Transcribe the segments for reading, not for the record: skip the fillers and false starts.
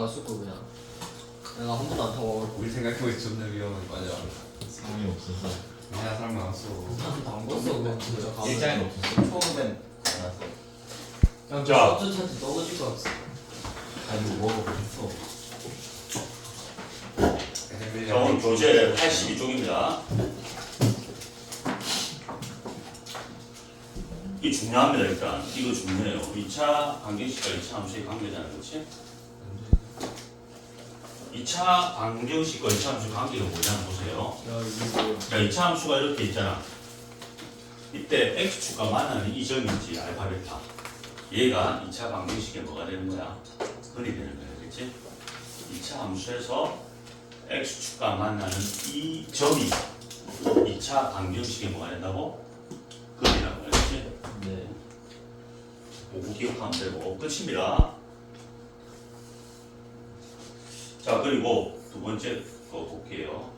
나갔을 거 그냥. 내가 한 번도 안 타고 와갖고. 우리 생각해보니 존나 위험한 거야. 맞아. 사람이 없어서. 내가 사람 많았어. 안 걷어 그냥 진짜. 가면. 일장에 없었어. 처음엔 많았어. 그냥 자. 셔츠 차트 떨어질 것 같아. 아니 먹어봤어. 자, 오늘 교재 82쪽입니다. 이 중요합니다. 일단 이거 중요해요. 2차 방정식과 2차 함수의 관계잖아요, 그렇지? 2차 방정식과 2차 함수의 관계가 뭐냐면 보세요. 야 이거 자, 2차 함수가 이렇게 있잖아. 이때 x축과 만나는 이 점인지 알파 베타. 얘가 2차 방정식에 뭐가 되는 거야? 근이 되는 거야, 그렇지? 2차 함수에서 x축과 만나는 이 점이 2차 방정식에 뭐가 된다고? 근이라고 그랬지? 네. 보고 기억하면 되고 끝입니다. 자, 그리고 두 번째 거 볼게요.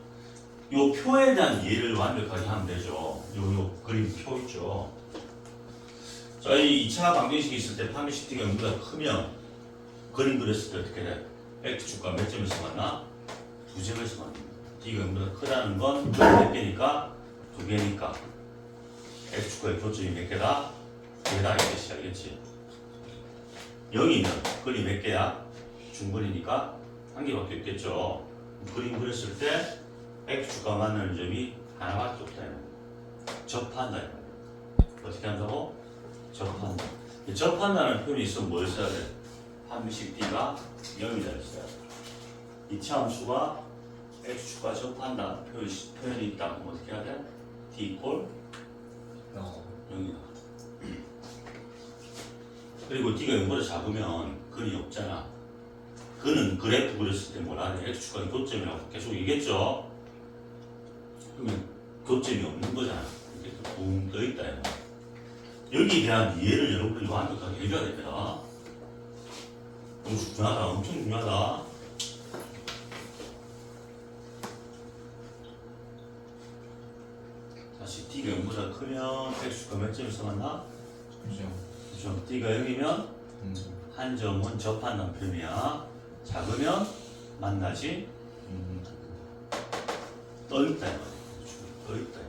요 표에 대한 이해를 완벽하게 하면 되죠. 요 그림 표 있죠. 자, 이 2차 방정식이 있을 때 방정식 t가 0보다 크면 그림 그렸을 때 어떻게 돼? x축과 몇 점에서 만나? 두 점에서 만나. t가 0보다 크다는 건 몇 개니까? 두 개니까. x축과의 교점이 몇 개다? 두 개다 이 뜻이 알겠지? 0이면 근이 몇 개야? 중근이니까 한 개밖에 없겠죠. 그림 그렸을 때 x축과 만나는 점이 하나밖에 없다. 접한다. 어떻게 한다고? 접한다. 접한다는 표현이 있으면 뭘 써야 돼? 함식 t가 0이다 써야 돼. 2차 함수가 x축과 접한다 표현이 있다. 그럼 어떻게 해야 돼? t 이퀄 0이다. 그리고 t가 0보다 작으면 근이 없잖아. 근은 그래프 그렸을 때 뭐라 하냐? x축과 교점이라고 계속 얘기했죠. 그러면 교점이 없는 거잖아. 이렇게 붕 떠 있다. 여기에 대한 이해를 여러분들이 완벽하게 해줘야 됩니다. 너무 중요하다. 엄청 중요하다. 다시 t가 0보다 크면 x축과 몇 점에서 만나? 그죠? t가 0이면 한 점은 접한다는 표현이야. 작으면 만나지 떠 있다 이 말이야. 떠 있다 이 말이야.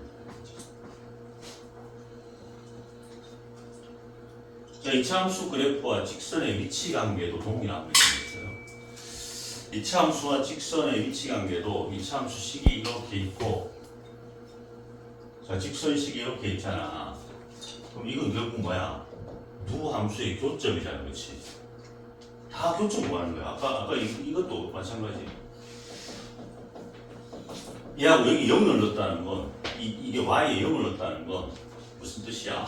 자, 2차 함수 그래프와 직선의 위치 관계도 동일한 게 있어요. 2차 함수와 직선의 위치 관계도 2차 함수 식이 이렇게 있고, 자, 직선식이 이렇게 있잖아. 그럼 이건 결국 뭐야? 두 함수의 교점이잖아, 그렇지? 다 교점 구하는 거야. 아까 이것도 마찬가지. 얘하고 여기 0을 넣었다는 건, 이게 y에 0을 넣었다는 건 무슨 뜻이야?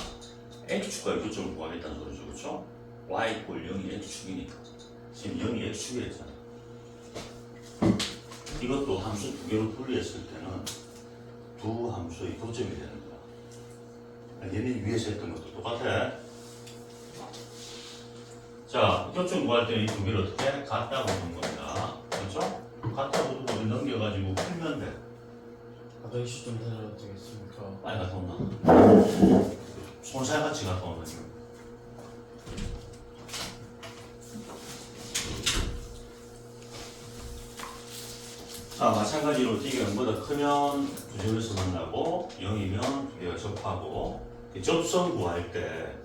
x축과의 교점을 구하겠다는 소리죠, 그렇죠? y 이퀄 0이 x축이니까. 지금 0이 x축이 됐잖아. 이것도 함수 두 개로 분리했을 때는 두 함수의 교점이 되는 거야. 얘네 위에서 했던 것도 똑같아. 자, 교점 구할 때는 이 두 개를 어떻게? 같다고 보는 겁니다. 그렇죠? 같다고 두고 넘겨가지고 풀면 돼. 가정식 좀 해야 되겠습니까? 빨리 갔다 온나? 손살같이 갔다 온다 지금. 자, 마찬가지로 t가 0보다 크면 두 점에서 만나고 0이면 두 개가 접하고, 접선 구할 때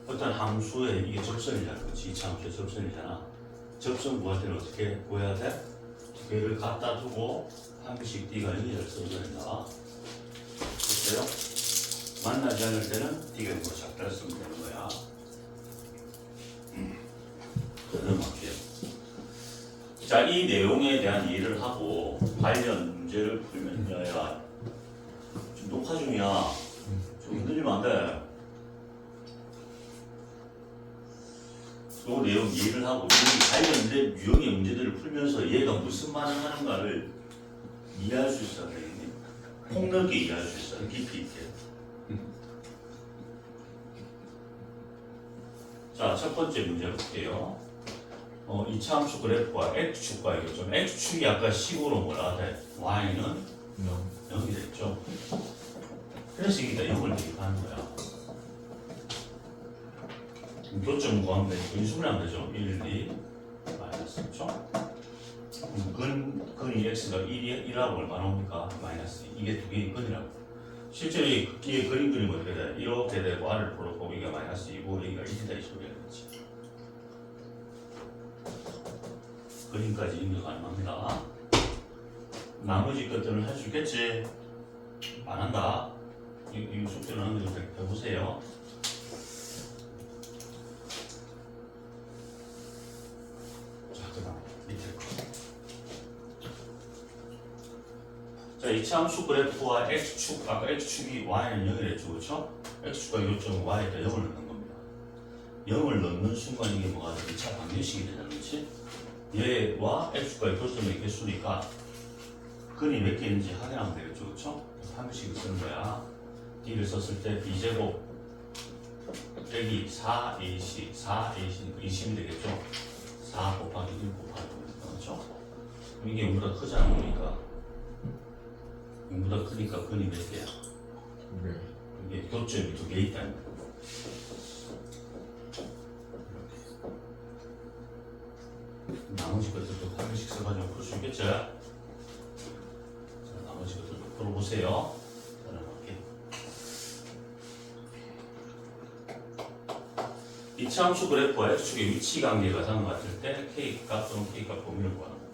어떤 함수에 이게 접선이잖아. 그렇지? 2차 함수의 접선이잖아. 접선 구할 때는 어떻게 구해야 돼? 두 개를 갖다 두고 함식 t가 0이라고 써줘야 된다. 됐어요? 만나지 않을 때는 t가 0보다 작다를 쓰면 되는 거야. 넘어갈게요. 자, 이 내용에 대한 이해를 하고 관련 문제를 풀면, 야, 지금 녹화 중이야. 좀 흔들리면 안 돼. 그 내용 이해를 하고 이 관련된 유형의 문제들을 풀면서 얘가 무슨 말을 하는가를 이해할 수 있어야 되겠니? 폭넓게 이해할 수 있어야 돼. 깊이 있게. 자, 첫 번째 문제 볼게요. 2차 함수 그래프와 x축과의 교점. x축이 아까 식으로 뭐라 돼? y는 0이 됐죠. 그래서 여기다 0을 대입하는 거야. 교점 구하면 되니까 인수분해 하면 되죠. 1, 2, 마이너스 마이너스. 그렇죠? 근이 x가 1하고 얼마나 옵니까? 마이너스. 이게 두 개의 근이라고. 실제로 이게 그림 그리면 어떻게 돼? 이렇게 되고 r을 풀었고 여기가 마이너스 2고 여기가 1이다 이 소리가 되지. 그림까지 입력 가능합니다. 나머지 것들은 할 수 있겠지? 안 한다. 이 숙제를 하는 거 해보세요. 자, 그 다음 밑에 거. 자, 이차함수 그래프와 x축, 아까 x축이 y는 0이랬죠, 그렇죠? x축과 요점은 y에다 0을 넣는 겁니다. 0을 넣는 순간 이게 뭐가 돼? 2차 방정식이 되잖아, 그렇지? 얘와 x축과의 교점의 개수니까 근이 몇 개 있는지 확인하면 되겠죠, 그렇죠? 방정식을 쓰는 거야. d를 썼을 때 b제곱 빼기 4ac, 4ac, 20이 되겠죠? 4 곱하기 1 곱하기 5, 그렇죠? 이게 0보다 크지 않으니까 0보다 크니까 근이 몇 개야? 네. 이게 교점이 2개 있다는 거. 나머지 것들도 방정식 써가지고 풀 수 있겠죠? 자, 나머지 것들도 풀어보세요. 이차함수 그래프와 x축의 위치 관계가 상관같을 때 k값 또는 k값 범위를 구하는 거야.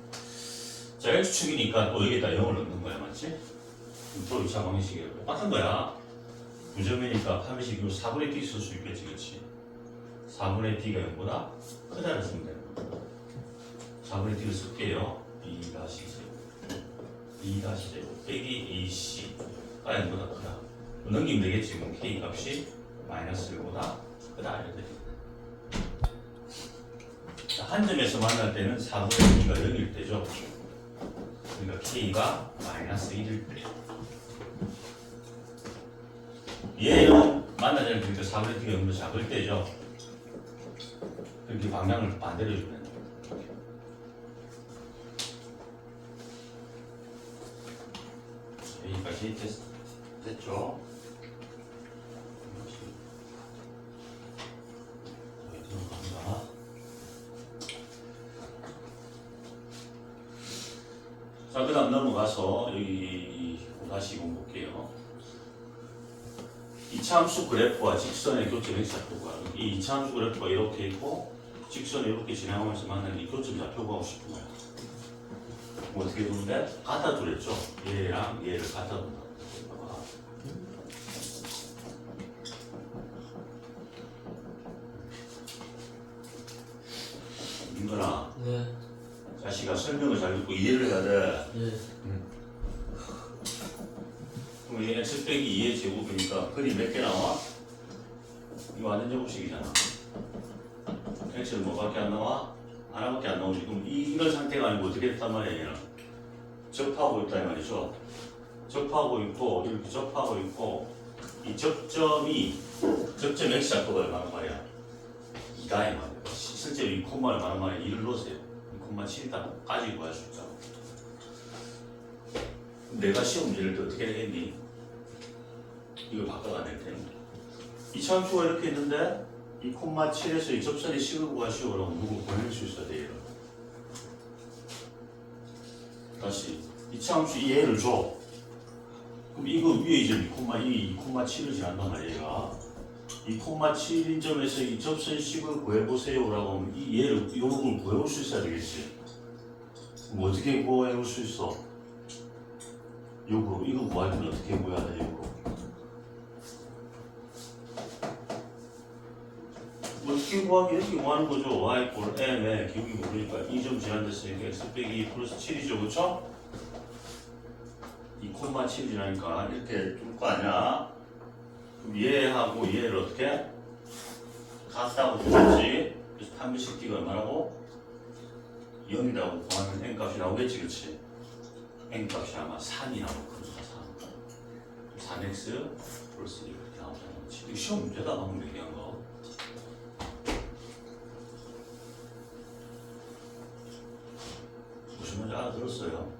자, x축이니까 또 여기다 0을 넣는 거야, 맞지? 또 2차 방정식이야. 똑같은 거야. 9점이니까 판매식으로 4분의 d 쓸 수 있겠지, 그렇지? 4분의 d가 0보다 크다를 쓰면 되는 거야. 4분의 d를 쓸게요. b-제곱 빼기 ac가 0보다 크다. 넘기면 되겠지. 그럼 k 값이 마이너스 1보다 크다 이렇게 돼. 한 점에서 만날 때는 4분의 d가 0일 때죠. 그러니까 k가 마이너스 1일 때. 얘는 만나자는 그러니까 4분의 d가 0보다 작을 때죠. 그렇게 방향을 반대로 해주면 돼요. 여기까지 됐죠? 여기 들어갑니다. 자, 그 다음 넘어가서 여기 5-2번 볼게요. 이차함수 그래프와 직선의 교점 x좌표 구하는 이 이차함수 그래프가 이렇게 있고 직선이 이렇게 진행하면서 만나는 이 교점 좌표 구하고 싶은 거야. 뭐 어떻게 두는데? 갖다 두랬죠? 얘랑 얘를 갖다 둔다. 봐봐. 민건아, 네. 자식아 설명을 잘 듣고 이해를 해야 돼. 예. 그럼 이 x 빼기 2의 제곱이니까 근이 몇 개 나와? 이거 완전 제곱식이잖아. x는 뭐밖에 안 나와? 하나밖에 안 나오지. 그럼 이런 상태가 아니고 어떻게 됐단 말이야, 얘는? 접하고 있다 이 말이죠. 접하고 있고 이렇게 접하고 있고 이 접점이 접점 x좌표가 얼마나 말이야? 2다 이 말이야. 실제로 이 콤마를 말하는 말이야. 2를 넣으세요. 이 콤마 7이다 까지 구할 수 있잖아. 내가 시험 문제를 또 어떻게 하겠니? 이걸 바꿔가 낼 테니. 이 참수가 이렇게 있는데 이 콤마 7에서 이 접선의 식을 구하시오 라고 누구 보낼 수 있어야 돼요. 다시 이 참수 이 얘를 줘. 그럼 이거 위에 이제 이 콤마 7을 지난단 말이야. 이 콤마 7인 점에서 이 접선 식을 구해보세요 라고 하면 이 얘를 이 부분을 구해볼 수 있어야 되겠지. 그럼 어떻게 구해볼 수 있어? 역으로 이거 구할 때는 어떻게 구해야 돼? 역으로 어떻게 구하면 이렇게 구하는 거죠. y 꼴 m에 기울기 모르니까 2점 제한됐으니까 x 빼기 2 플러스 7이죠, 그렇죠? 이 콤마 7 지나니까 이렇게 줄 거 아니야? 그럼 얘하고 얘를 어떻게? 같다고 주겠지. 그래서 판별식 t가 얼마라고? 0이라고 구하면 n 값이 나오겠지, 그렇지? n 값이 아마 3이 나올 겁니다. 3. 3x 플러스 1 이렇게 나오잖아. 이거 시험 문제다 방금 얘기한 거. 무슨 말인지 알아들었어요?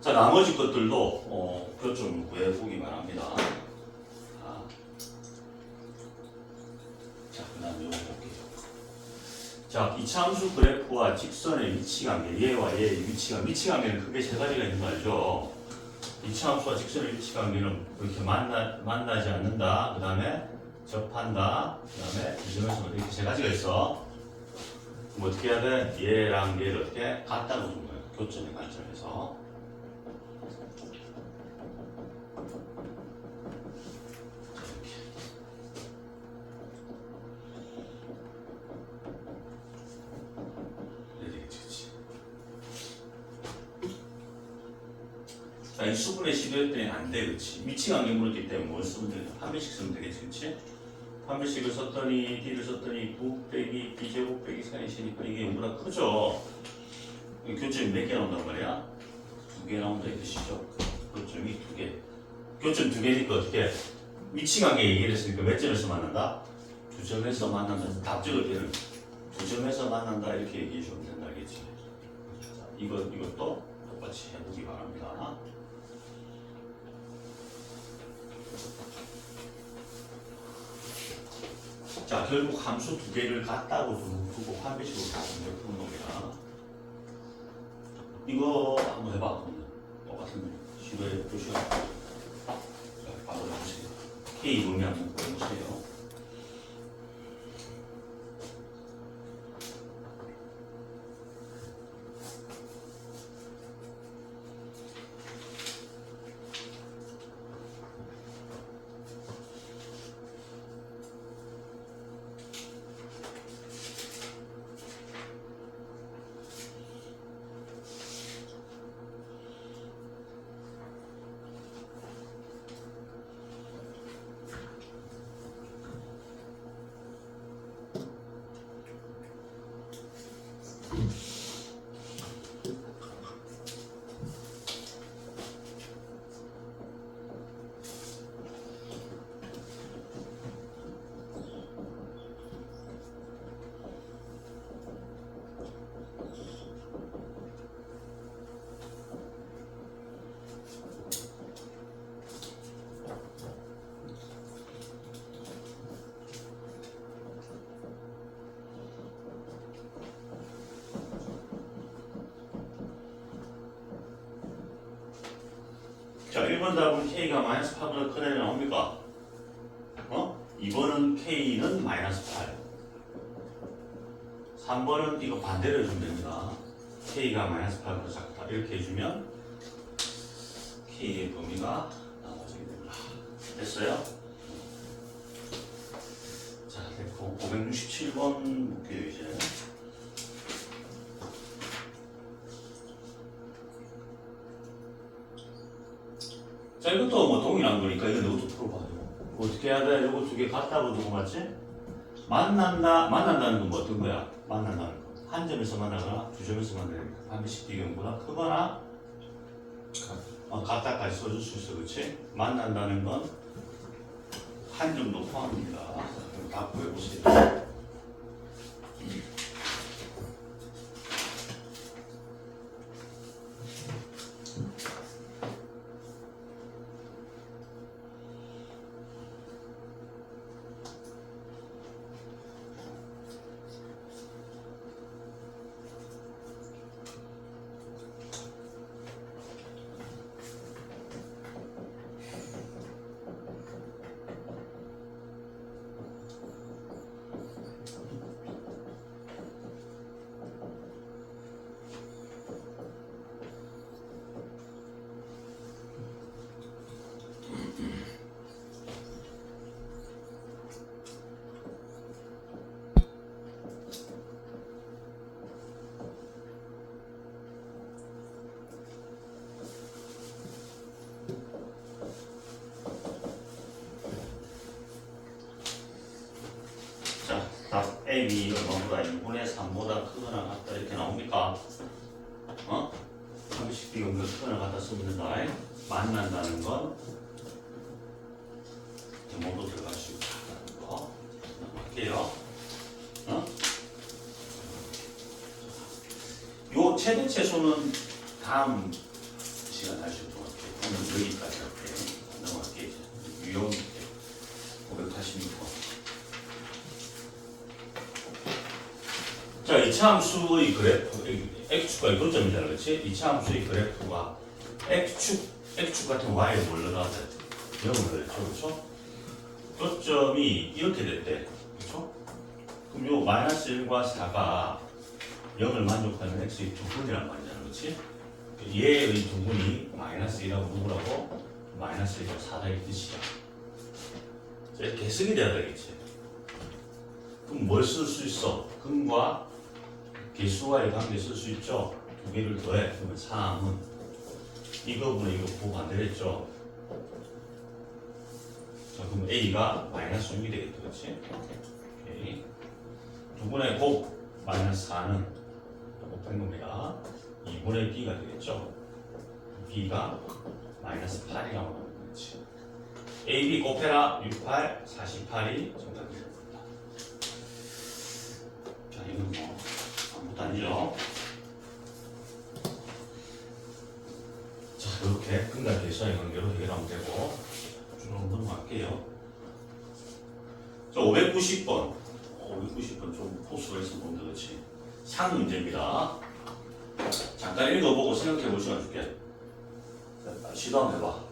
자, 나머지 것들도 교점 구해보기 바랍니다. 자, 그 다음에 요거 자, 이차함수 그래프와 직선의 위치관계, 얘와 얘의 위치관계는 크게 세 가지가 있는 거 알죠? 이차함수와 직선의 위치관계는 이렇게 만나지 않는다. 그 다음에 접한다. 그 다음에 지점에서 이렇게 세 가지가 있어. 그럼 어떻게 해야 돼? 얘랑 얘를 어떻게 같다고 준 거예요. 교점의 관점에서. 자, 이 수분의 시도했더니 안 돼, 그렇지? 위치관계 물었기 때문에 뭘 쓰면 되냐? 판별식 쓰면 되겠지, 그렇지? 판별식을 썼더니 D를 썼더니 9 빼기 B제곱 빼기 4이시니까 이게 0보다 크죠? 교점이 몇 개 나온단 말이야? 2개 나온다 이 뜻이죠? 교점이 2개. 교점 2개니까 어떻게? 위치관계 얘기를 했으니까 몇 점에서 만난다? 2점에서 만난다. 답적을 때는 2점에서 만난다 이렇게 얘기해 주면 된다, 알겠지? 자, 이것도 똑같이 해보기 바랍니다. 자, 결국 함수 2개를 같다고 두고 판별식으로 푸는 겁니다. 이거 한번 해봐. 똑같은 시도해 보시고. 자, 바로 해보세요. K 범위 한번 보여보세요. 자, 1번 답은 K가 마이너스 8보다 크다에 나옵니까? 2번은 K는 마이너스 8. 3번은 이거 반대로 해주면 됩니다. K가 마이너스 8보다 작다. 이렇게 해주면 K의 범위가 나와지게 됩니다. 됐어요? 자, 됐고 567번 볼게요, 이제. 자, 이것도 뭐 동일한 거니까 이것도 풀어봐요. 어떻게 해야 돼? 이거 2개 같다고 두고 맞지? 만난다는 건 뭐 어떤 거야? 만난다는 거. 한 점에서 만나거나 2점에서 만나니까 반드시 비경보다 크거나 같다까지 써줄 수 있어, 그렇지? 만난다는 건 한 점도 포함입니다. 그럼 다 구해보세요. 답 A, B 얼마보다 2분의 3보다 크거나 같다 이렇게 나옵니까? 한비씩 비교가 크거나 같다 쓰면 된다. 만난다는 건 모두 들어갈 수 있다는 거 할게요. 요 최대 최소는 다음 시간 할 수 있도록 할게요. 오늘 여기까지 할게요. 넘어갈게요. 유형 586번. 자, 이차함수의 그래프, x축과 교점이잖아, 그렇지? 이차함수의 그래프가 x축 같은 y에 뭘 넣어야 돼? 0을 넣었죠, 그렇죠? 교점이 이렇게 됐대, 그렇죠? 그럼 요 마이너스 1과 4가 0을 만족하는 x의 두분이란 말이잖아, 그렇지? 얘의 두분이 마이너스 1하고 누구라고? 마이너스 1하고 4다 이 뜻이야. 자, 이렇게 해석이 돼야 되겠지. 그럼 뭘 쓸 수 있어? 근과 개수와의 관계 쓸 수 있죠? 두 개를 더해. 그러면 3은 이거분의 이거 부호 반대랬죠? 자, 그럼 A가 마이너스 6이 되겠다, 그렇지? 오케이. 두분의 곱 마이너스 4는 곱한 겁니다. 2분의 B가 되겠죠? B가 마이너스 8이라고 하면 그렇지. A, B 곱해라 6, 8, 48이 정답이 됩니다. 자, 이건 뭐 아무것도 아니죠. 자, 이렇게 근과 개수와의 관계로 해결하면 되고 쭉 넘어갈게요. 자, 590번. 590번 좀 포스가 있으면 뭔데, 그렇지? 상 문제입니다. 잠깐 읽어보고 생각해 볼 시간 줄게. 자, 시도 한번 해봐.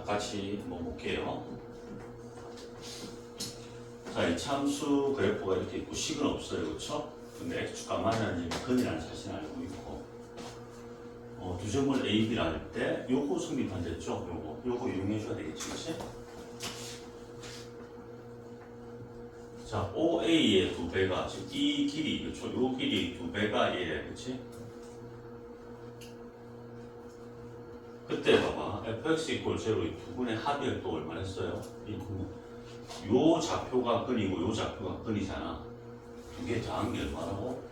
같이 한번 볼게요. 자, 이 참수 그래프가 이렇게 있고 식은 없어요, 그렇죠? 근데 x축과 만나는 점이 근이라는 사실을 알고 있고, 두 점을 A, B를 할 때 요거 성립한댔죠? 요거 이용해줘야 되겠지, 그렇지? 자, OA의 두 배가 지금 이 길이, 그렇죠? 요 길이 두 배가 얘래, 그렇지? 그때 봐봐, fx equal 0의 두 분의 합을 또 얼마나 했어요? 요 좌표가 근이고 요 좌표가 근이잖아. 두 개 더한 게 얼마라고?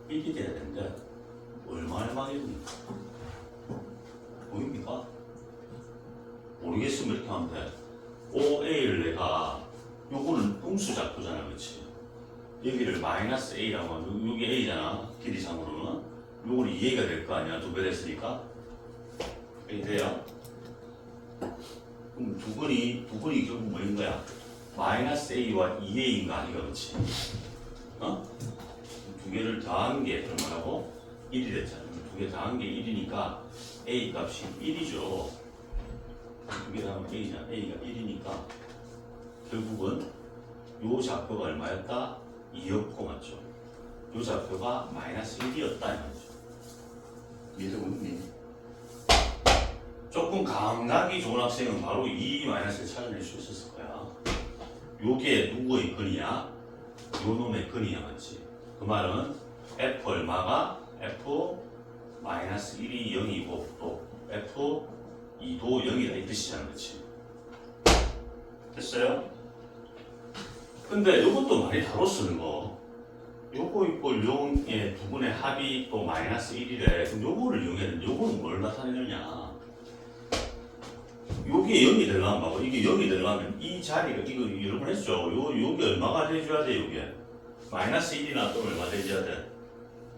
1이 돼야 되는데 얼마입니까? 보입니까? 모르겠으면 이렇게 하면 돼. OA를 내가 요거는 음수 잡고잖아, 그렇지? 여기를 마이너스 A라고 하면 여기 A잖아, 길이상으로는. 요거는 2A가 될 거 아니야, 2배 됐으니까. 이렇게 돼요. 그럼 두 근이 결국 뭐인 거야? 마이너스 A와 2A인 거 아니가, 그렇지? 어? 두 개를 더한 게 얼마라고? 1이 됐잖아. 두 개 더한 게 1이니까 A 값이 1이죠. 두 개 더하면 A잖아. A가 1이니까 결국은 요 좌표가 얼마였다? 2였고, 맞죠? 요 좌표가 마이너스 1이었다, 이 말이죠. 이해되고 있니? 조금 감각이 좋은 학생은 바로 이 마이너스를 찾아낼 수 있었을 거야. 요게 누구의 근이야? 요 놈의 근이야, 맞지? 그 말은 F 얼마가 F 마이너스 1이 0이고 또 F 2도 0이다 이 뜻이잖아, 그렇지? 됐어요? 근데 요것도 많이 다뤄 쓰는 거. 요거 있고 0의 두 분의 합이 또 마이너스 1이래. 그럼 요거를 이용해야 되는데 요거는 뭘 나타내느냐? 요게 0이 되려면 봐봐. 이게 0이 되려면 이 자리가 이거 여러 번 했죠. 요게 얼마가 돼줘야 돼, 요게? 마이너스 1이나 또 얼마 돼줘야 돼?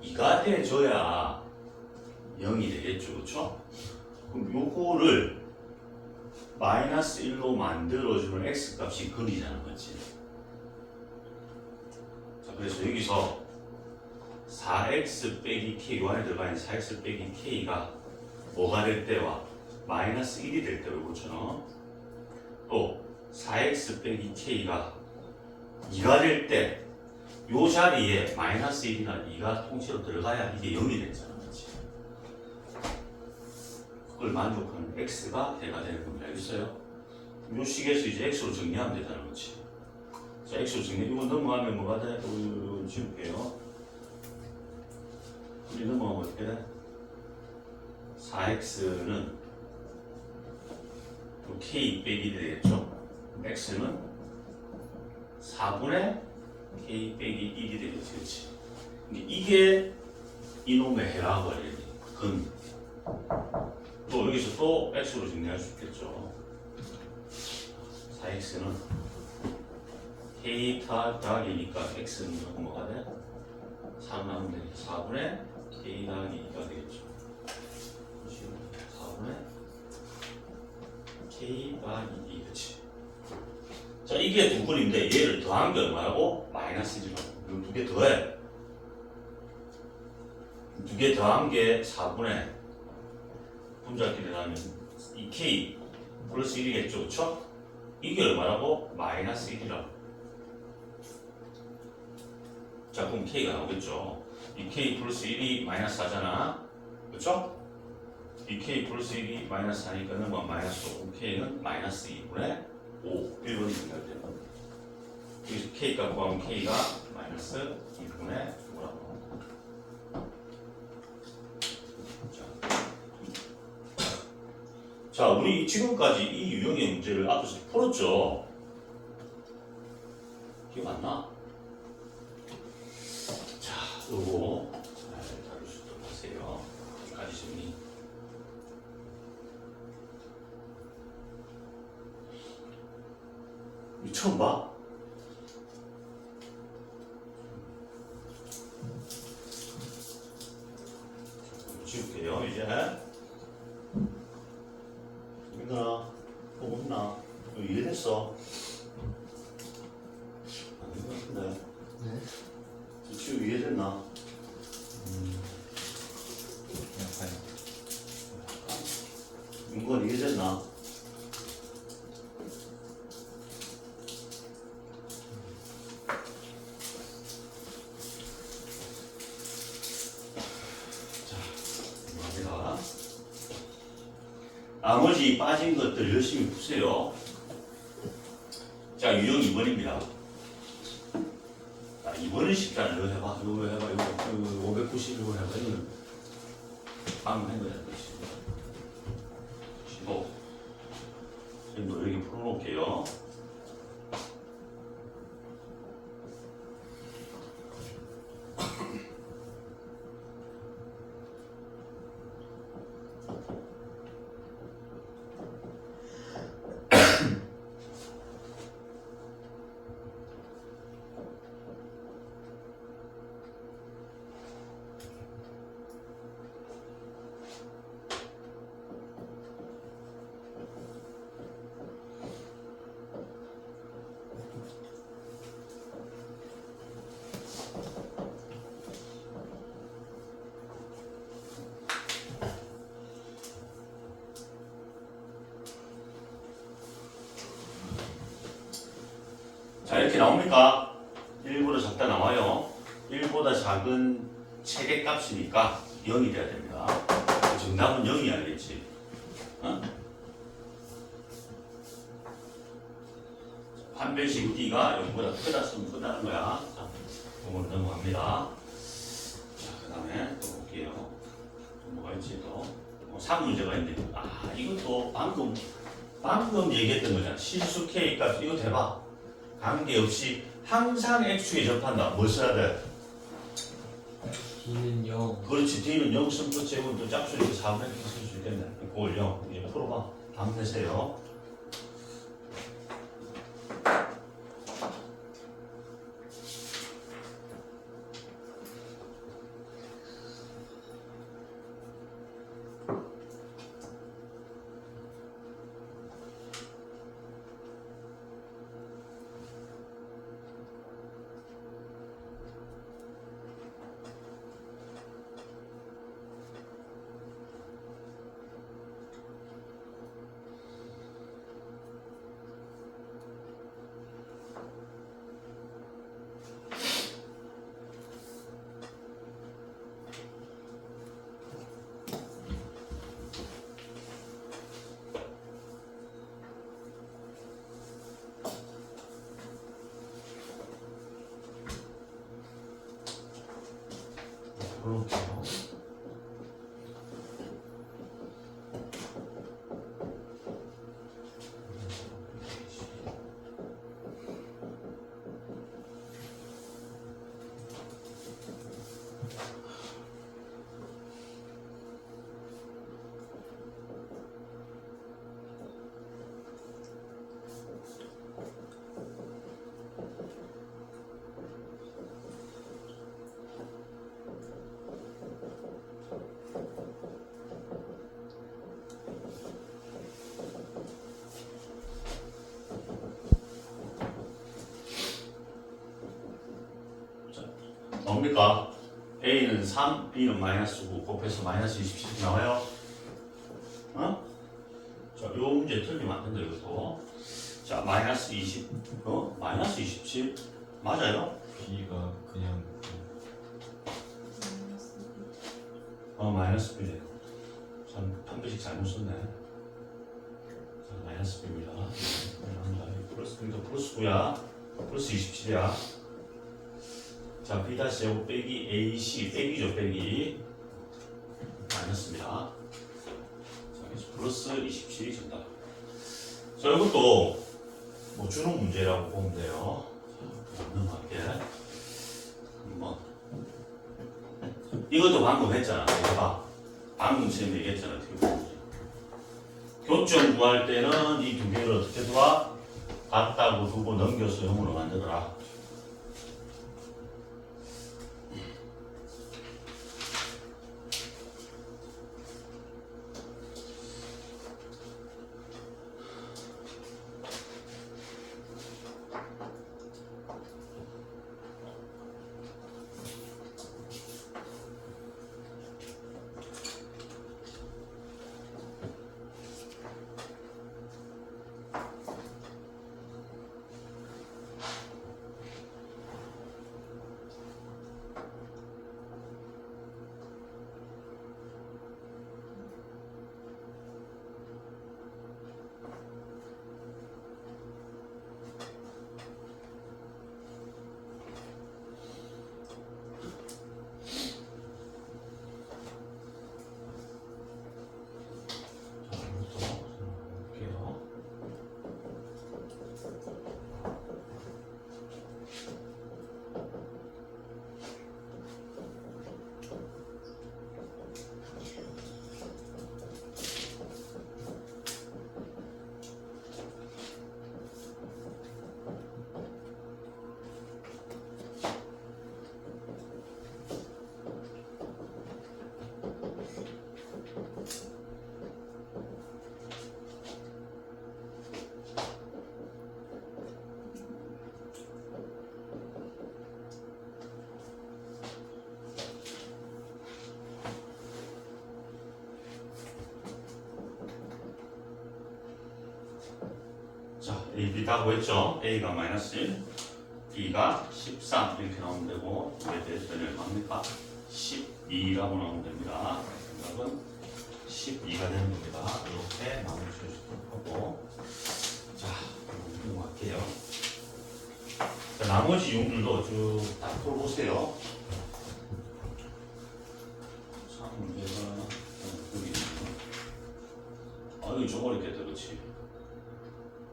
2가 돼줘야 0이 되겠죠, 그렇죠? 그럼 요거를 마이너스 1로 만들어주는 x값이 근이잖아, 맞지? 자, 그래서 여기서 4x 빼기 k, 요 안에 들어가 있는 4x 빼기 k가 뭐가 될 때와 마이너스 1이 될 때로 이것처럼 또 4x 빼기 k가 2가 될 때 요 자리에 마이너스 1이나 2가 통째로 들어가야 이게 0이 되잖아, 맞지? 그걸 만족하는 x가 대가 되는 겁니다. 알겠어요? 요 식에서 이제 x로 정리하면 되잖아, 그렇지? 자, x로 정리. 이거 넘어가면 뭐가 돼? 이거 지울게요. 우리 넘어가면 어떻게 돼? 4x는 k 빼기 1이 되겠죠? x는 4분의 k 빼기 1이 되겠지, 그렇지? 이게 이놈의 해라고 해야 돼. 근. 또 여기서 또 x로 정리할 수 있겠죠. 4x는 k 더하기니까 x는 뭐가 돼? 3 나오면 되니까 4분의 k 더하기 2가 되겠죠. 4분의 k 더하기 2, 그렇지? 자, 이게 두 근인데 얘를 더한 게 얼마라고? 마이너스 1이라고. 그럼 두 개 더해. 두 개 더한 게 4분의 분자끼리 나면 이 k 플러스 1이겠죠, 그렇죠? 이게 얼마라고? 마이너스 1이라고. 자, 그럼 k가 나오겠죠. 이 k 플러스 1이 마이너스 4잖아, 그렇죠? 이 k 플러스 1이 마이너스 4니까는 뭐 마이너스 5, k는 마이너스 2분의 5, 1번이 생각돼요. 여기서 k 값 구하면 k가 마이너스 2분의 5라고. 자, 우리 지금까지 이 유형의 문제를 앞에서 풀었죠. 기억 안 나? 자, 요거 잘 다룰 수 있도록 하세요. 아직까지 정리. 이거 처음 봐? 지울게요, 이제. 민근아, 뭐 없나? 이거 이해됐어? 안 된 것 같은데. 네. 지금 이해됐나? 약간 민건 이해됐나? 자, 갑니다. 나머지 빠진 것들 열심히 푸세요. 자, 유형 2번입니다. 자, 2번은 쉽잖아. 이거 해봐. 이거 해봐. 이거 590이고 해봐. 이거는 방금 한 거잖아. 15. 지금도 이렇게 풀어놓을게요. 나옵니까? 1보다 작다 나와요. 1보다 작은 최대값이니까 0이 돼야 됩니다. 정답은 0이 알겠지? 어? 판별식 D가 0보다 크다 쓰면 크다는 거야. 자, 이건 넘어갑니다. 자, 그 다음에 또 볼게요. 또 뭐가 있지 또? 3문제가 있는데, 이것도 방금 얘기했던 거잖아. 실수 K 값, 이거 대박. 관계없이 항상 X축에 접한다. 뭘 써야 돼? D는 0. 그렇지. D는 0 쓰면 또 제곱은 또 짝수니까 4분의 1 쓸 수 있겠네. 그걸 0. 이제 풀어봐. 답 내세요. 풀어볼게요. 뭡니까? A는 3, B는 마이너스 9 곱해서 마이너스 27 나와요? 어? 자, 요 문제 틀리면 안 된다, 이것도. 자, 마이너스 20, 마이너스 27? 맞아요? B가 그냥 마이너스 B래. 참, 판별식 잘못 썼네. 자, 마이너스 B입니다. 플러스 B도 플러스 9야. 플러스 27이야. 자, B 다시 제곱 빼기 AC 빼기죠, 빼기. 마이너스입니다. 자, 그래서 플러스 27이 정답. 자, 이것도 뭐 주는 문제라고 보면 돼요. 자, 넘어갈게. 한번. 이것도 방금 했잖아. 이거 봐. 방금 쌤이 얘기했잖아. 어떻게 보면. 교점 구할 때는 이 두 개를 어떻게 둬? 같다고 두고 넘겨서 0으로 만들어라. 자, A, B 다 구했죠? A가 마이너스 1, b가 13 이렇게 나오면 되고 이에 대해서는 얼마입니까? 12라고 나오면 됩니다. 정답은 12가 되는 겁니다. 이렇게 마무리 쳐주도록 하고 자, 넘어갈게요. 자, 나머지 용들도 쭉 다 풀어보세요. 3 문제가 여기 이거 좀 어렵겠다, 그렇지?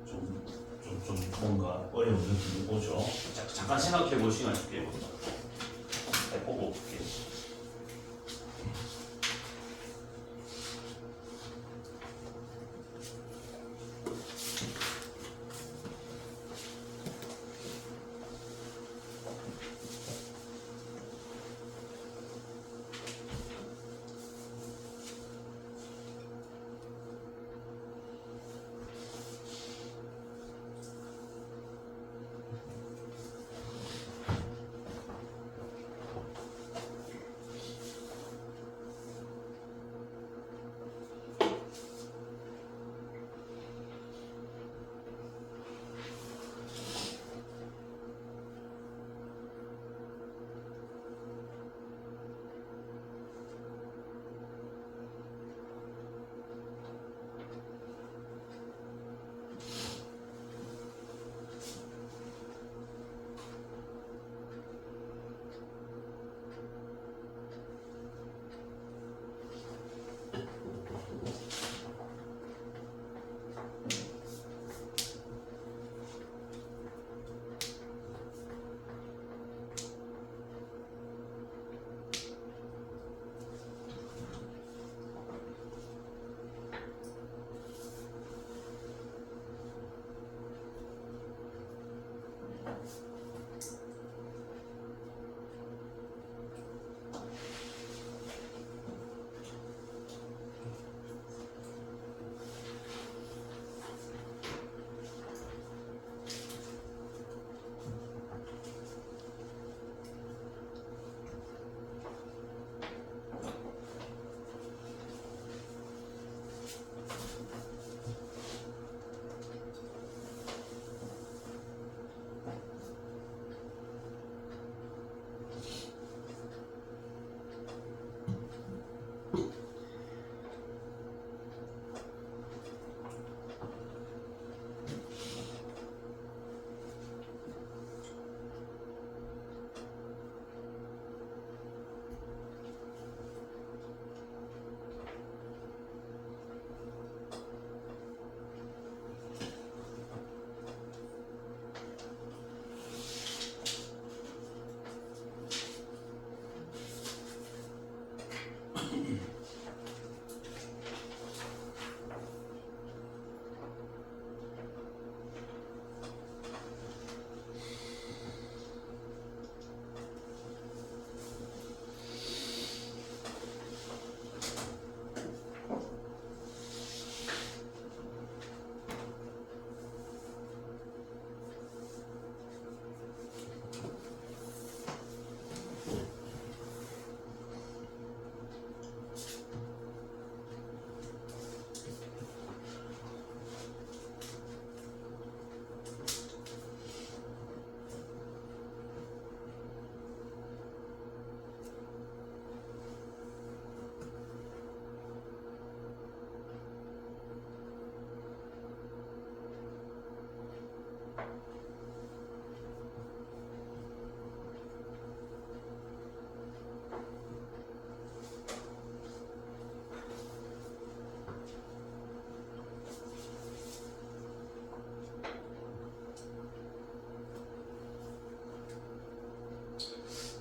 좀 뭔가 어려운 느낌이 오죠. 잠깐 생각해 볼 시간 줄게요. 보고 올게요.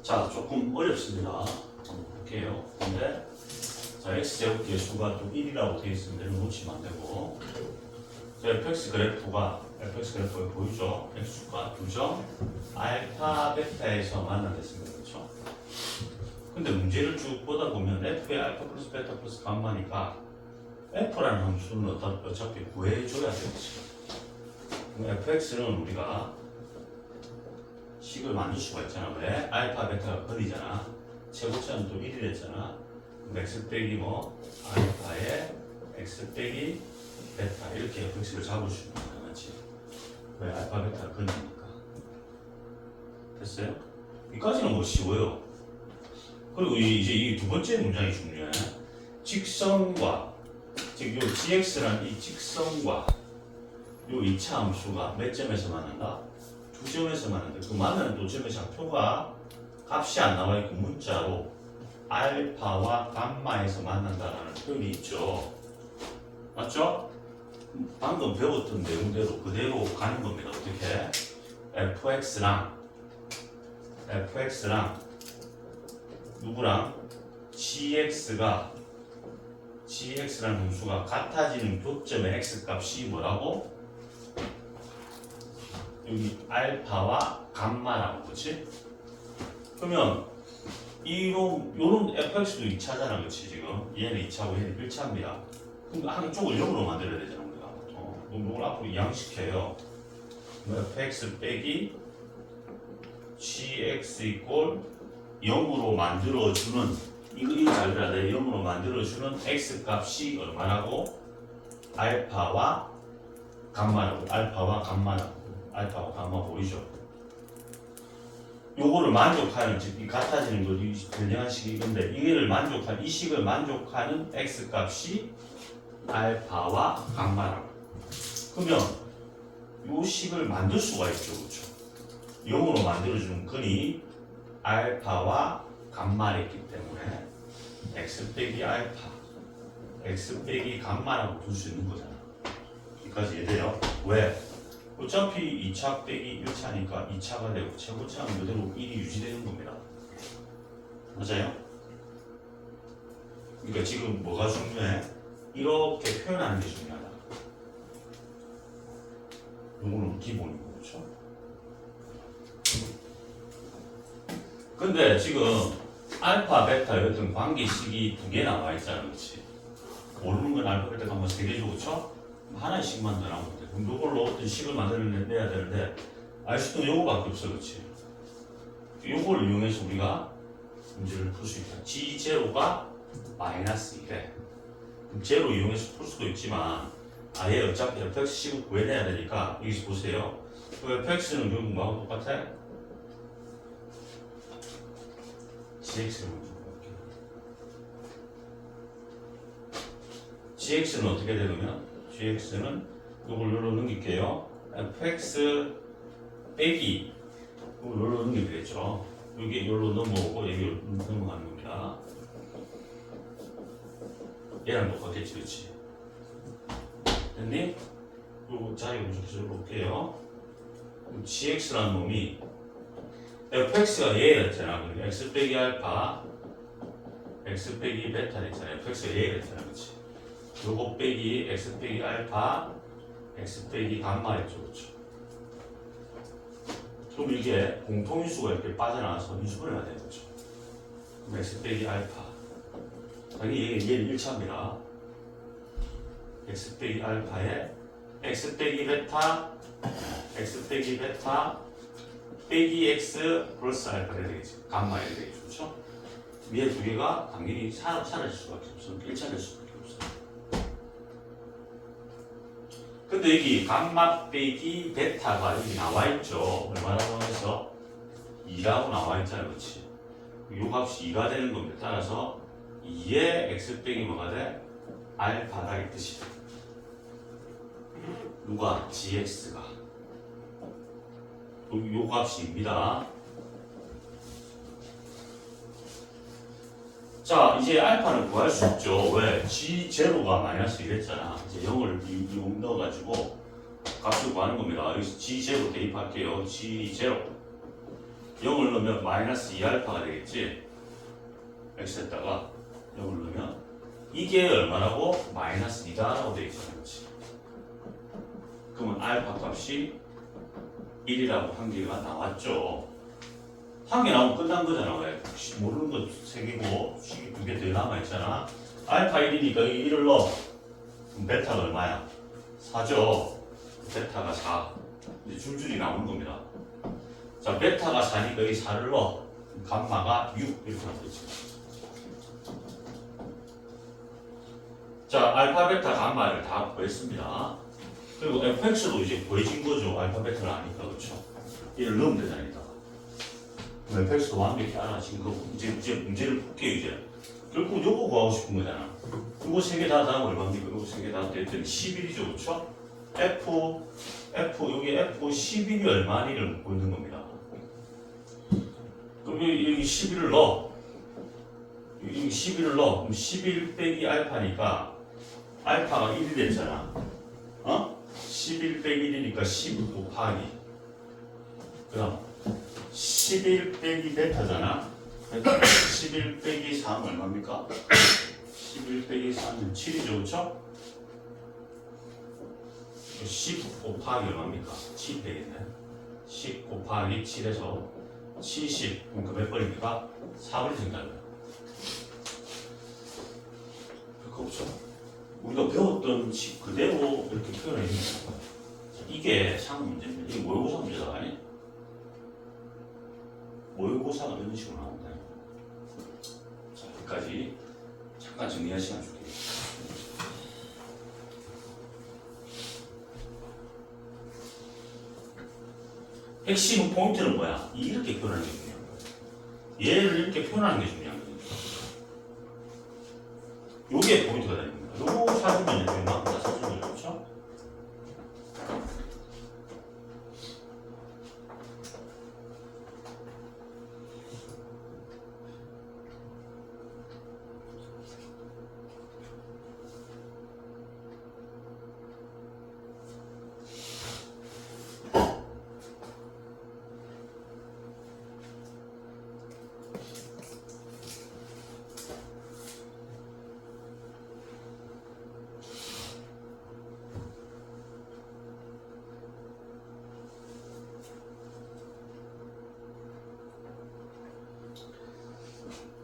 자, 조금 어렵습니다. 한번 볼게요. 근데 자, x제곱 개수가 또 1이라고 되어 있으면 이런 놓치면 안 되고, 자, fx 그래프가 보이죠? x가 2점 알파 베타에서 만나겠습니다. 그렇죠? 근데 문제를 쭉 보다 보면 f의 알파 플러스 베타 플러스 감마니까 f라는 함수는 어차피 구해줘야 되겠지. 그럼 fx는 우리가 식을 만들 수가 있잖아. 왜? 알파 베타가 건이잖아. 최고차는 또 1이 됐잖아. x 빼기 뭐 알파에 x 빼기 베타 이렇게 fx를 잡을 수 있는 거야. 맞지? 왜? 알파 베타가 건이니까. 됐어요? 여기까지는 뭐 쉬워요. 그리고 이제 이 두 번째 문장이 중요해. 직선과 즉 요 gx라는 이 직선과 요 2차 함수가 몇 점에서 만난다? 두 점에서 만난다. 그 만나는 두 점에서 표가 값이 안 나와 있고 문자로 알파와 감마에서 만난다라는 표현이 있죠. 맞죠? 방금 배웠던 내용대로 그대로 가는 겁니다. 어떻게? fx랑 누구랑? gx라는 함수가 같아지는 교점의 x값이 뭐라고? 여기 알파와 감마라고, 그렇지? 그러면 요런 fx도 2차잖아, 그렇지? 지금 얘는 2차고 얘는 1차입니다. 그럼 한쪽을 0으로 만들어야 되잖아, 우리가. 그럼 이걸 앞으로 이항시켜요. fx 빼기 gx 이꼴 0으로 만들어주는 이거 잘 들어야 돼. 0으로 만들어주는 x 값이 얼마라고? 알파와 감마라고. 알파와 감마 보이죠? 요거를 만족하는, 즉 이 같아지는 거이 변형한 식이 건데 이 식을 만족하는 x 값이 알파와 감마라고. 그러면 요 식을 만들 수가 있죠, 그렇죠? 0으로 만들어주는 근이 알파와 감마랬기 때문에 x 빼기 알파, x 빼기 감마라고 둘 수 있는 거잖아. 여기까지 이해돼요? 왜? 어차피 2차 빼기 1차니까 2차가 되고 최고차는 그대로 1이 유지되는 겁니다. 맞아요? 그러니까 지금 뭐가 중요해? 이렇게 표현하는 게 중요하다. 이거는 기본이고, 그렇죠? 근데 지금 알파, 베타 어떤 관계식이 두 개 나와 있잖아, 그렇지? 모르는 건 알파, 베타가 뭐 세 개죠, 그렇죠? 하나씩만 더 나오면 돼. 그럼 이걸로 어떤 식을 만들어내야 되는데 알 수도 요거밖에 없어, 그렇지? 요걸 이용해서 우리가 문제를 풀 수 있다. g0가 마이너스 1에 그럼 제로 이용해서 풀 수도 있지만 아예 어차피 fx식을 구해내야 되니까 여기서 보세요. fx는 결국 뭐하고 똑같아? gx를 먼저 볼게요. gx는 어떻게 되냐면 gx는 이걸 여기로 넘길게요. fx 빼기 이걸 여기로 넘기면 되겠죠. 여기 여기로 넘어오고 여기 넘어가는 겁니다. 얘랑 똑같겠지, 그렇지? 됐니? 그리고 자리가 무조건 볼게요. gx라는 놈이 fx가 얘였잖아. 그러니까 x 빼기 알파, x 빼기 베타 됐잖아. fx가 얘였잖아, 그렇지? 요거 빼기 x 빼기 알파, x 빼기 감마였죠, 그렇죠? 그럼 이게 공통인수가 이렇게 빠져나와서 인수분해가 되는 거죠. 그럼 x 빼기 알파, 당연히 얘는 1차입니다. x 빼기 알파에 x 빼기 베타, x 빼기 베타 빼기 x 플러스 알파가 되겠지. 감마 이렇게 되겠죠, 그렇죠? 위에 두 개가 당연히 사라질 수밖에 없어. 1차 될 수밖에 없어. 근데 여기 감마 빼기 베타가 여기 나와 있죠. 얼마라고 해서 2라고 나와 있잖아요, 그렇지? 이 값이 2가 되는 겁니다. 따라서 2의 x 빼기 뭐가 돼? 알파다 이 뜻이다. 누가? gx가. 요 값입니다. 자, 이제 알파는 구할 수 없죠. 왜? g0가 마이너스 1했잖아. 이제 0을 넣어가지고 값을 구하는 겁니다. 여기서 g0 대입할게요. g0 0을 넣으면 마이너스 2알파가 되겠지. x에다가 0을 넣으면 이게 얼마라고? 마이너스 2다라고 되어있잖아, 그렇지? 그러면 알파 값이 1이라고 한 개가 나왔죠. 한 개 나오면 끝난 거잖아. 왜? 모르는 거 3개고 식이 2개 더 남아있잖아. 알파 1이니까 여기 1을 넣어. 그럼 베타가 얼마야? 4죠. 베타가 4. 이제 줄줄이 나오는 겁니다. 자, 베타가 4니까 여기 4를 넣어. 감마가 6 이렇게 나오지 자, 알파, 베타, 감마를 다 구했습니다. 그리고 fx도 이제 구해진 거죠. 알파, 베타를 아니까, 그렇죠? 얘를 넣으면 되잖아, 이따가. fx도 완벽히 알아. 지금 그 이제 문제를 볼게요 이제. 결국 요거 구하고 싶은 거잖아. 요거 세 개 다 다음 얼마입니까? 요거 세 개 다 됐더니 11이죠, 그렇죠? 여기 F 11이 얼마니를 묻고 있는 겁니다. 그럼 여기 11을 넣어. 여기 11을 넣어. 그럼 11 빼기 알파니까 알파가 1이 됐잖아. 11 빼기 1이니까 10 곱하기. 그럼 11 빼기 베타잖아. 11 빼기 3은 얼마입니까? 11 빼기 3은 7이죠, 그렇죠? 10 곱하기 얼마입니까? 7 되겠네. 10 곱하기 7에서 70. 그러니까 몇 번입니까? 4번이 생각나요. 그거 없죠? 우리가 배웠던 식 그대로 이렇게 표현해 주는 거예요. 이게 상 문제입니다. 이게 모의고사 문제다, 아니? 모의고사가 이런 식으로 나온다. 자, 여기까지 잠깐 정리할 시간 줄게요. 핵심 포인트는 뭐야? 이렇게 표현하는 게 중요한 거야. 얘를 이렇게 표현하는 게 중요한 거야. 요게 포인트가 되는 거야. 요거 사주면 이제 막 사주면 그렇죠?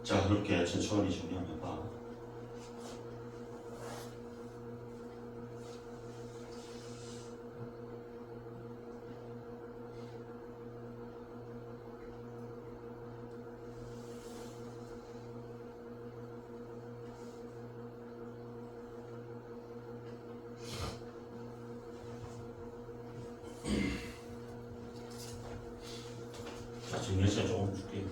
자, 그렇게 천천히 정리하면 봐. 자, 정리할 시간 조금 줄게요.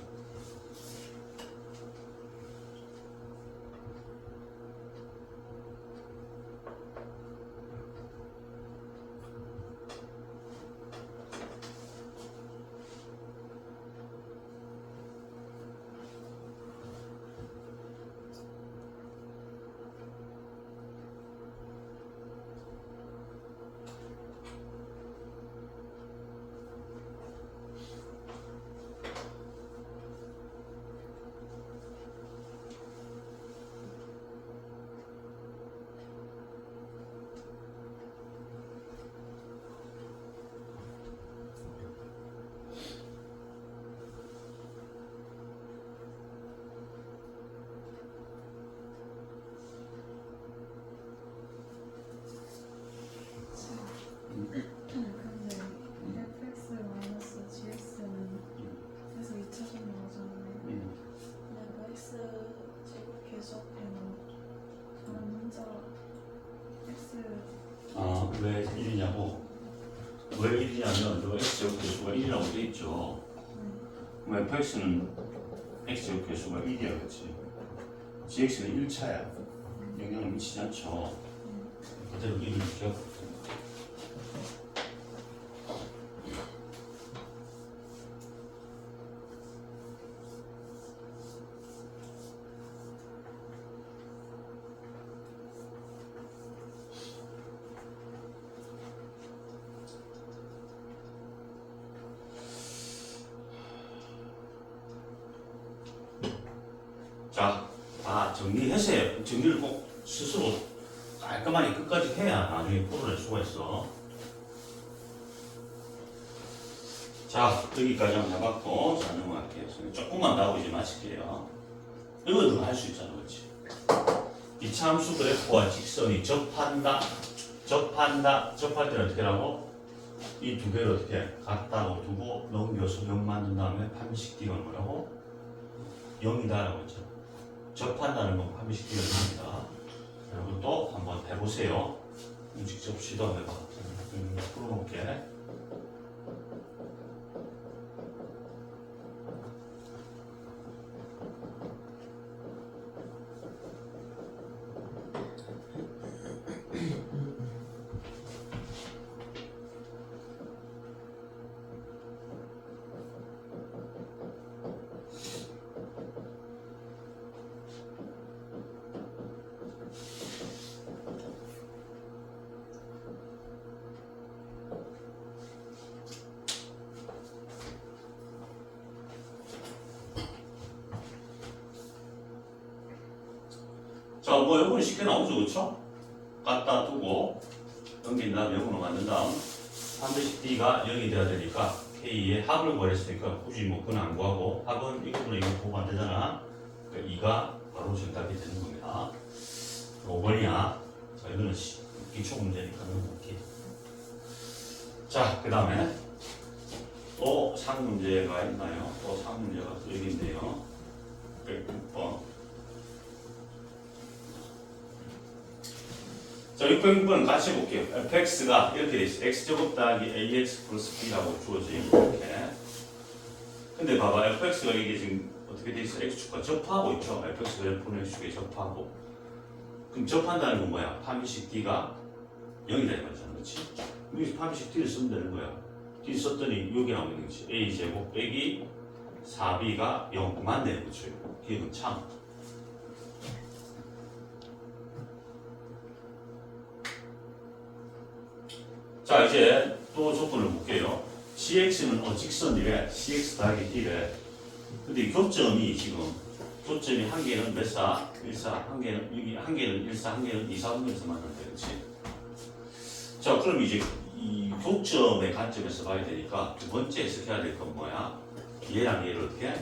근데 fx 마이너스 gx는 그래서 2차전 나오잖아요. 그냥 그 x 제곱 계속해놓은 그럼 혼자 x 왜 1이냐고? 왜 1이냐면 저 x제곱 개수가 1이라고 돼 있죠. 그럼 fx는 x제곱 개수가 1이야, 그렇지? gx는 1차야. 영향을 미치지 않죠. 그대로 1을 기억. 자, 다 정리해서 해. 정리를 꼭 스스로 깔끔하게 끝까지 해야 나중에 풀어낼 수가 있어. 자, 여기까지 한번 해봤고, 자, 넘어갈게요. 조금만 나오고 이제 마칠게요. 이거 할 수 있잖아, 그렇지? 이차함수 그래프와 직선이 접한다. 접할 때는 어떻게 하고? 이 두 개를 어떻게 같다고 두고 넘겨서 0 만든 다음에 판미식기가 뭐라고? 0이다라고 했죠. 접한다는 건 판미식기가 0입니다. 여러분 또 한번 해보세요. 직접 시도해봐. 풀어놓을게. 자, 뭐 요거는 쉽게 나오죠, 그렇죠? 갖다 두고 넘긴 다음 0으로 만든 다음 반드시 D가 0이 돼야 되니까 K의 합을 구했으니까 굳이 뭐 그건 안 구하고 합은 이거보다 이거 보면 안 되잖아. 그러니까 2가 바로 정답이 되는 겁니다. 5번이야. 자, 이거는 기초 문제니까 넘어갈게. 자, 그 다음에 또 상문제가 있나요? 또 상문제가 또 여기 있네요. 606번. 자, 606번은 같이 볼게요. fx가 이렇게 돼 있어. x제곱 더하기 ax 플러스 b라고 주어져 이렇게. 근데 봐봐, fx가 이게 지금 어떻게 돼 있어? x축과 접하고 있죠. fx가 F는 x축에 접하고. 그럼 접한다는 건 뭐야? 판비식 d가 0이다 이 말이잖아, 그렇지? 여기서 판비식 d를 쓰면 되는 거야. d 썼더니 여기 나오는 거지. a제곱 빼기 4b가 0 맞네, 그렇죠? 기억은 참. 자, 이제 또 조건을 볼게요. cx는 직선이래. cx 더하기 d래. 근데 이 교점이 지금 교점이 한 개는 몇 사? 1사, 한 개는 여기 한 개는 1사, 한 개는 2사 분면에서 만난다, 그렇지? 자, 그럼 이제 이 교점의 관점에서 봐야 되니까 두 번째 해석해야 될 건 뭐야? 얘랑 얘를 어떻게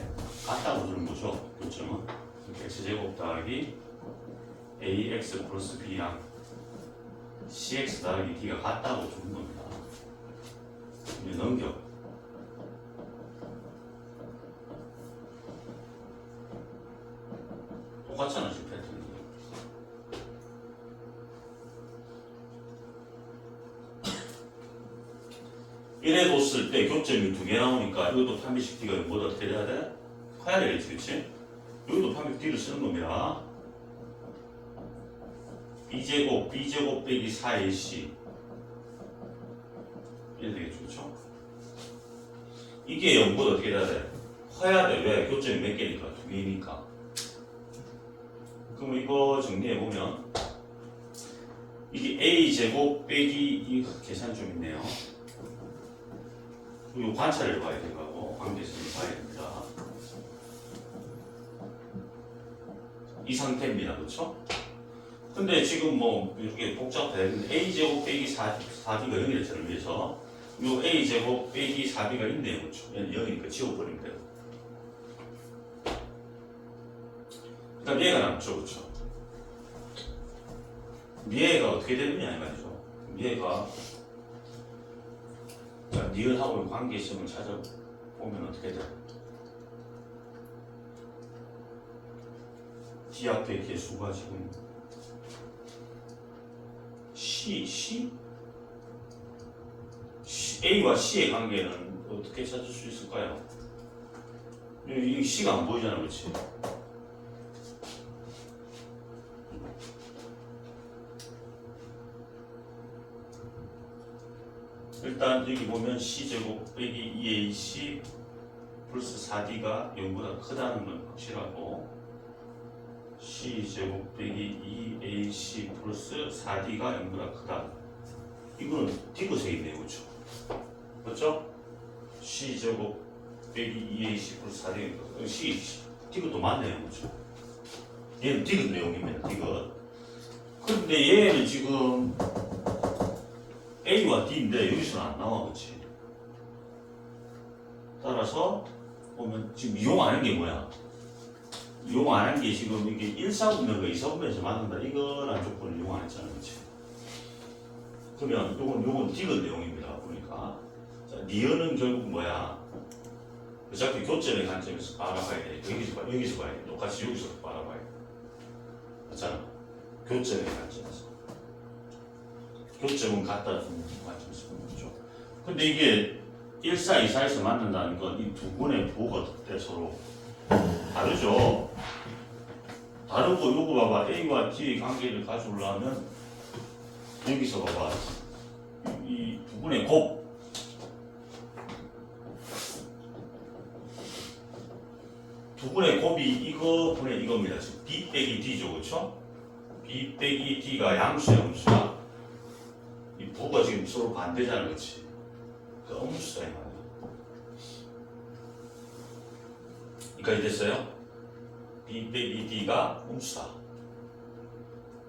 같다고 주는 거죠? 교점은 x제곱 더하기 ax 플러스 b랑 cx 더하기 d가 같다고 주는 겁니다. 이제 넘겨. 똑같잖아, 지금 패턴이. 이래 뒀을 때 교점이 두 개 나오니까 이것도 판비식 d가 뭐다 어떻게 돼야 돼? 커야 되겠지, 그치? 여기도 판비식 d를 쓰는 겁니다. b제곱 빼기 4ac 이래 되겠죠, 그쵸? 이게 0보다 어떻게 돼야 돼? 커야 돼. 왜? 교점이 몇 개니까? 두 개니까. 그럼 이거 정리해보면 이게 a제곱 빼기 이 계산 좀 있네요. 그리고 관찰을 봐야 되고 관계성을 봐야 됩니다. 이 상태입니다. 그렇죠? 근데 지금 뭐 이렇게 복잡해. 근데 a제곱 빼기 4b가 0이랬잖아요. 위에서 요 a제곱 빼기 4b가 있네요. 그렇죠? 얘는 0이니까 지워버리면 돼요. 그 다음 얘가 남죠. 그렇죠? 얘가 어떻게 되느냐 이 말이죠. 얘가 자, 니은하고의 관계성을 찾아보면 어떻게 돼? D 앞에 개수가 지금 A와 C의 관계는 어떻게 찾을 수 있을까요? 이 C가 안 보이잖아, 그렇지? 일단 여기 보면 C제곱 빼기 2AC 플러스 4D가 0보다 크다는 건 확실하고 C제곱 빼기 2AC 플러스 4D가 0보다 크다. 이거는 D것에 있네요, 그렇죠? 맞죠? C제곱 빼기 2AC 플러스 4D가 D것도 맞네요, 그렇죠? 얘는 D것 내용입니다, D것. 그런데 얘는 지금 A와 D인데 여기서는 안 나와, 그렇지? 따라서 보면 지금 이용 안 한 게 뭐야? 이용 안 한 게 지금 이게 1사분면과 2사분면에서 맞는다. 이거는 조건을 이용 안 했잖아, 그렇지? 그러면 요건 D건 내용입니다. 보니까 자, 니은은 결국 뭐야? 어차피 교점의 관점에서 바라봐야 돼. 여기서 봐야 돼. 똑같이 여기서 바라봐야 돼. 맞잖아? 교점의 관점에서. 교점은 같다 주는 관점에서 보는 거죠. 근데 이게 1, 4, 2, 4에서 맞는다는 건 이 두 분의 부호가 어때 서로 다르죠. 다르고 요거 봐봐. A와 D의 관계를 가져오려면 여기서 봐봐. 이 두 분의 곱 두 분의 곱이 이거 분의 이겁니다. 지금 B 빼기 D죠, 그렇죠? B 빼기 D가 양수야, 음수야. 이 부호가 지금 서로 반대잖아, 그렇지? 그 음수다 이 말이야. 여기까지 됐어요? B 빼기 D가 음수다.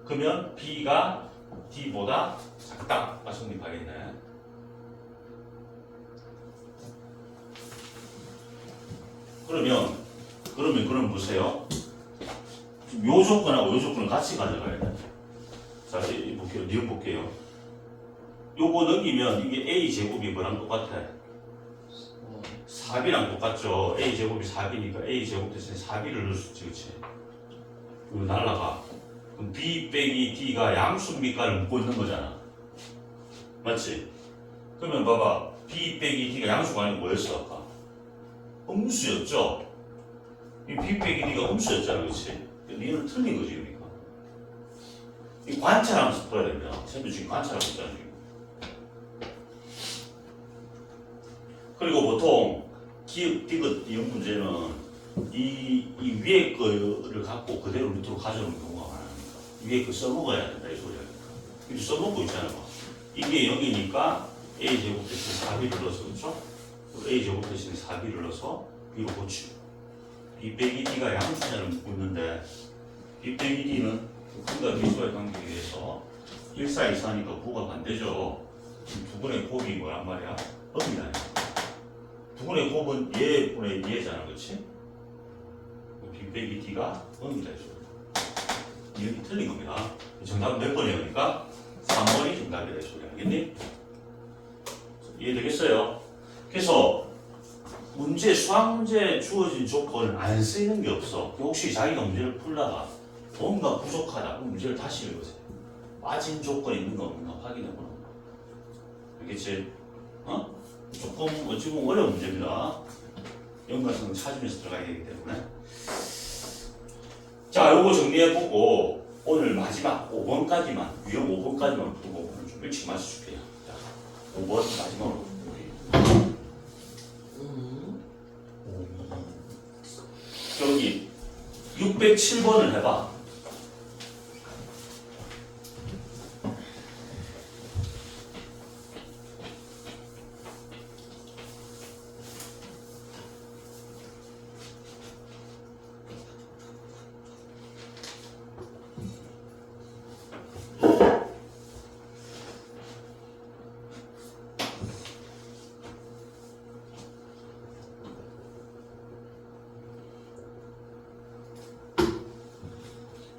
그러면 B가 D보다 작다가 성립하겠네. 그러면 보세요. 요 조건하고 요 조건을 같이 가져가야 돼. 자, 볼게요. 니은 볼게요. 요거 넘기면 이게 A 제곱이 뭐랑 똑같아? 4B랑 똑같죠. A 제곱이 4B니까 A 제곱 대신에 4B를 넣을 수 있지, 그치? 이거 날라가. 그럼 B 빼기 D가 양수입니까를 묻고 있는 거잖아. 맞지? 그러면 봐봐. B 빼기 D가 양수가 아니고 뭐였어, 아까? 음수였죠? 이 B 빼기 D가 음수였잖아, 그치? 니는 틀린 거지, 그러니까. 이 관찰하면서 풀어야 됩니다. 쌤도 지금 관찰하고 있잖아, 지금. 그리고 보통 기억, 디귿 이런 문제는 이 위에 거를 갖고 그대로 밑으로 가져오는 경우가 많으니까 위에 거 써먹어야 된다 이 소리야. 이렇게 써먹고 있잖아. 이게 0이니까 A 제곱 대신에 4B를 넣어서 그렇죠? A 제곱 대신에 4B를 넣어서 B로 고치고 B 빼기 D가 양수냐를 묻고 있는데 B 빼기 D는 극과 미소의 관계에 의해서 1, 4, 2, 4니까 9가 반대죠. 두 분의 곱이 뭐란 말이야? 음이다. 두 분의 곱은 얘분의 얘잖아, 그렇지? B 빼기 D가 음이다, 이 소리. 이렇게 틀린 겁니다. 정답은 몇 번이에요, 그러니까? 3번이 정답이다, 이 소리. 알겠니? 이해되겠어요? 그래서 문제, 수학 문제에 주어진 조건을 안 쓰이는 게 없어. 혹시 자기가 문제를 풀다가 뭔가 부족하다, 그럼 문제를 다시 읽으세요. 빠진 조건이 있는 거 없는가 확인해 보는 거. 알겠지? 어? 조금 어찌 보면 어려운 문제입니다. 연관성을 찾으면서 들어가야 되기 때문에. 자, 요거 정리해보고 오늘 마지막 5번까지만 유형 5번까지만 풀고 오늘 좀 일찍 마쳐줄게요. 자, 5번 마지막으로 여기 607번을 해봐.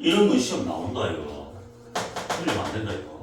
이런 건 시험 나온다 이거. 틀리면 안 된다 이거.